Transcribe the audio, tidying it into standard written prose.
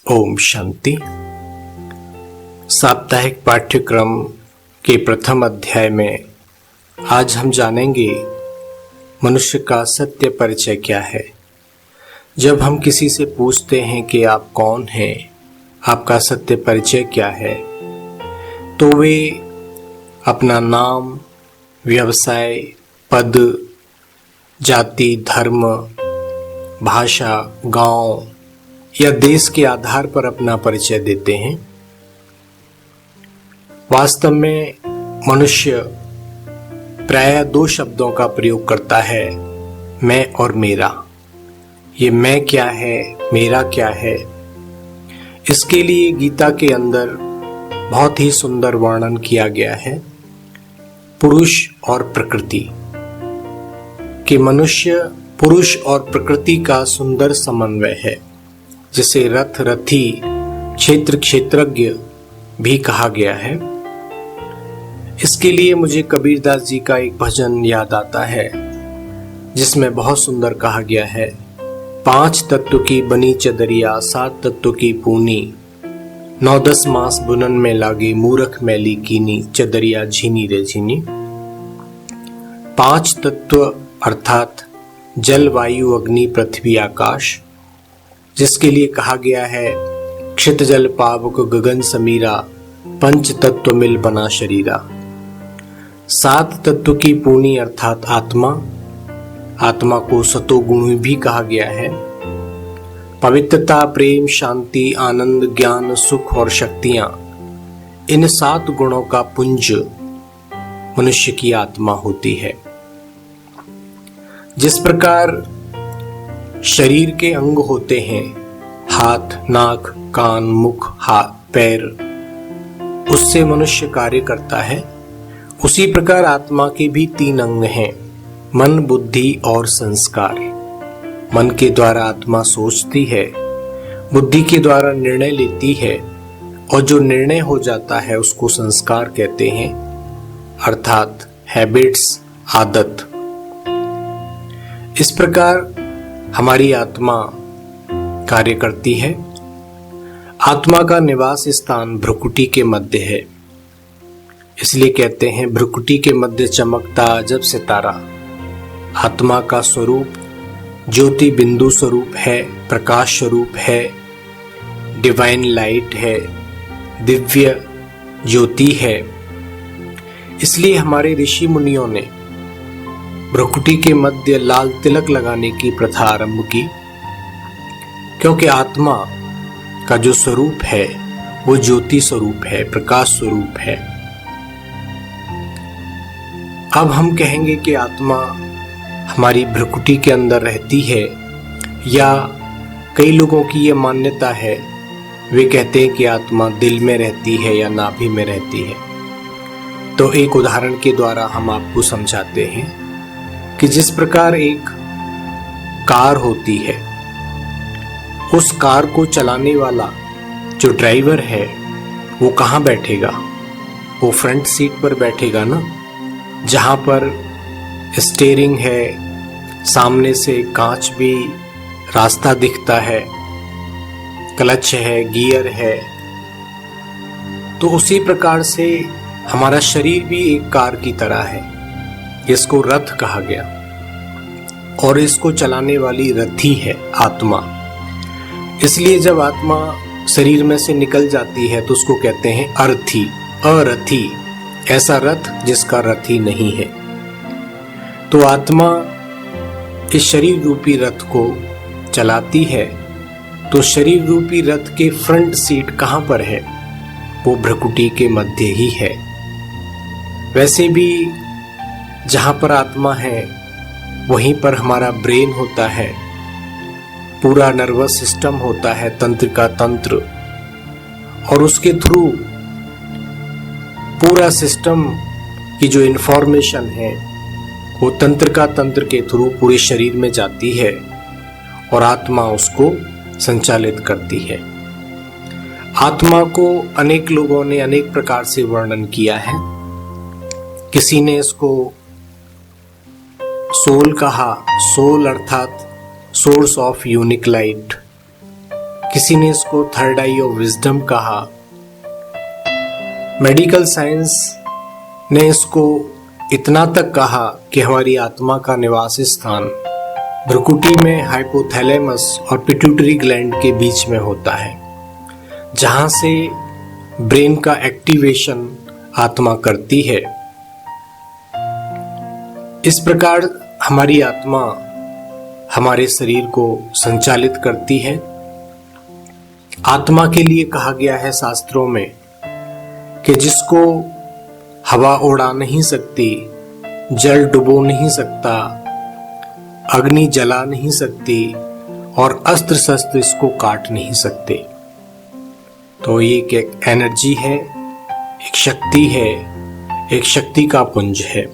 ओम शांति। साप्ताहिक पाठ्यक्रम के प्रथम अध्याय में आज हम जानेंगे मनुष्य का सत्य परिचय क्या है। जब हम किसी से पूछते हैं कि आप कौन हैं, आपका सत्य परिचय क्या है, तो वे अपना नाम, व्यवसाय, पद, जाति, धर्म, भाषा, गांव या देश के आधार पर अपना परिचय देते हैं। वास्तव में मनुष्य प्रायः दो शब्दों का प्रयोग करता है, मैं और मेरा। ये मैं क्या है, मेरा क्या है, इसके लिए गीता के अंदर बहुत ही सुंदर वर्णन किया गया है। पुरुष और प्रकृति कि मनुष्य पुरुष और प्रकृति का सुंदर समन्वय है, जिसे रथ, रथी, क्षेत्र, क्षेत्रज्ञ भी कहा गया है। इसके लिए मुझे कबीरदास जी का एक भजन याद आता है, जिसमें बहुत सुंदर कहा गया है। 5 तत्व की बनी चदरिया, 7 तत्व की पूनी, 9-10 मास बुनन में लागे, मूरख मैली कीनी, चदरिया झीनी रे झीनी। 5 तत्व अर्थात जल, वायु, अग्नि, पृथ्वी, आकाश, जिसके लिए कहा गया है क्षित जल पावक गगन समीरा, पंच तत्व मिल बना शरीरा। 7 तत्व की पूर्णी अर्थात आत्मा, आत्मा को सतोगुण भी कहा गया है। पवित्रता, प्रेम, शांति, आनंद, ज्ञान, सुख और शक्तियां, इन 7 गुणों का पुंज मनुष्य की आत्मा होती है। जिस प्रकार शरीर के अंग होते हैं, हाथ, नाक, कान, मुख, हाथ, पैर, उससे मनुष्य कार्य करता है, उसी प्रकार आत्मा के भी 3 अंग हैं, मन, बुद्धि और संस्कार। मन के द्वारा आत्मा सोचती है, बुद्धि के द्वारा निर्णय लेती है, और जो निर्णय हो जाता है उसको संस्कार कहते हैं, अर्थात हैबिट्स, आदत। इस प्रकार हमारी आत्मा कार्य करती है। आत्मा का निवास स्थान भ्रुकुटी के मध्य है, इसलिए कहते हैं भ्रुकुटी के मध्य चमकता जब सितारा। आत्मा का स्वरूप ज्योति बिंदु स्वरूप है, प्रकाश स्वरूप है, डिवाइन लाइट है, दिव्य ज्योति है। इसलिए हमारे ऋषि मुनियों ने भ्रुकुटी के मध्य लाल तिलक लगाने की प्रथा आरंभ की, क्योंकि आत्मा का जो स्वरूप है वो ज्योति स्वरूप है, प्रकाश स्वरूप है। अब हम कहेंगे कि आत्मा हमारी भ्रुकुटी के अंदर रहती है, या कई लोगों की ये मान्यता है, वे कहते हैं कि आत्मा दिल में रहती है या नाभि में रहती है। तो एक उदाहरण के द्वारा हम आपको समझाते हैं कि जिस प्रकार एक कार होती है, उस कार को चलाने वाला जो ड्राइवर है वो कहाँ बैठेगा? वो फ्रंट सीट पर बैठेगा ना, जहाँ पर स्टीयरिंग है, सामने से कांच भी रास्ता दिखता है, क्लच है, गियर है। तो उसी प्रकार से हमारा शरीर भी एक कार की तरह है। इसको रथ कहा गया, और इसको चलाने वाली रथी है आत्मा। इसलिए जब आत्मा शरीर में से निकल जाती है तो उसको कहते हैं अर्थी, अरथी, ऐसा रथ जिसका रथी नहीं है। तो आत्मा इस शरीर रूपी रथ को चलाती है, तो शरीर रूपी रथ के फ्रंट सीट कहाँ पर है? वो भ्रुकुटी के मध्य ही है। वैसे भी जहाँ पर आत्मा है वहीं पर हमारा ब्रेन होता है, पूरा नर्वस सिस्टम होता है, तंत्र का तंत्र, और उसके थ्रू पूरा सिस्टम की जो इंफॉर्मेशन है वो तंत्र का तंत्र के थ्रू पूरे शरीर में जाती है, और आत्मा उसको संचालित करती है। आत्मा को अनेक लोगों ने अनेक प्रकार से वर्णन किया है। किसी ने इसको सोल कहा, सोल अर्थात सोर्स ऑफ यूनिक लाइट। किसी ने इसको थर्ड आई ऑफ विजडम कहा। मेडिकल साइंस ने इसको इतना तक कहा कि हमारी आत्मा का निवास स्थान भ्रुकुटी में हाइपोथैलेमस और पिट्यूटरी ग्लैंड के बीच में होता है, जहां से ब्रेन का एक्टिवेशन आत्मा करती है। इस प्रकार हमारी आत्मा हमारे शरीर को संचालित करती है। आत्मा के लिए कहा गया है शास्त्रों में कि जिसको हवा उड़ा नहीं सकती, जल डुबो नहीं सकता, अग्नि जला नहीं सकती और अस्त्र शस्त्र इसको काट नहीं सकते। तो ये एक एनर्जी है, एक शक्ति है, एक शक्ति का पुंज है।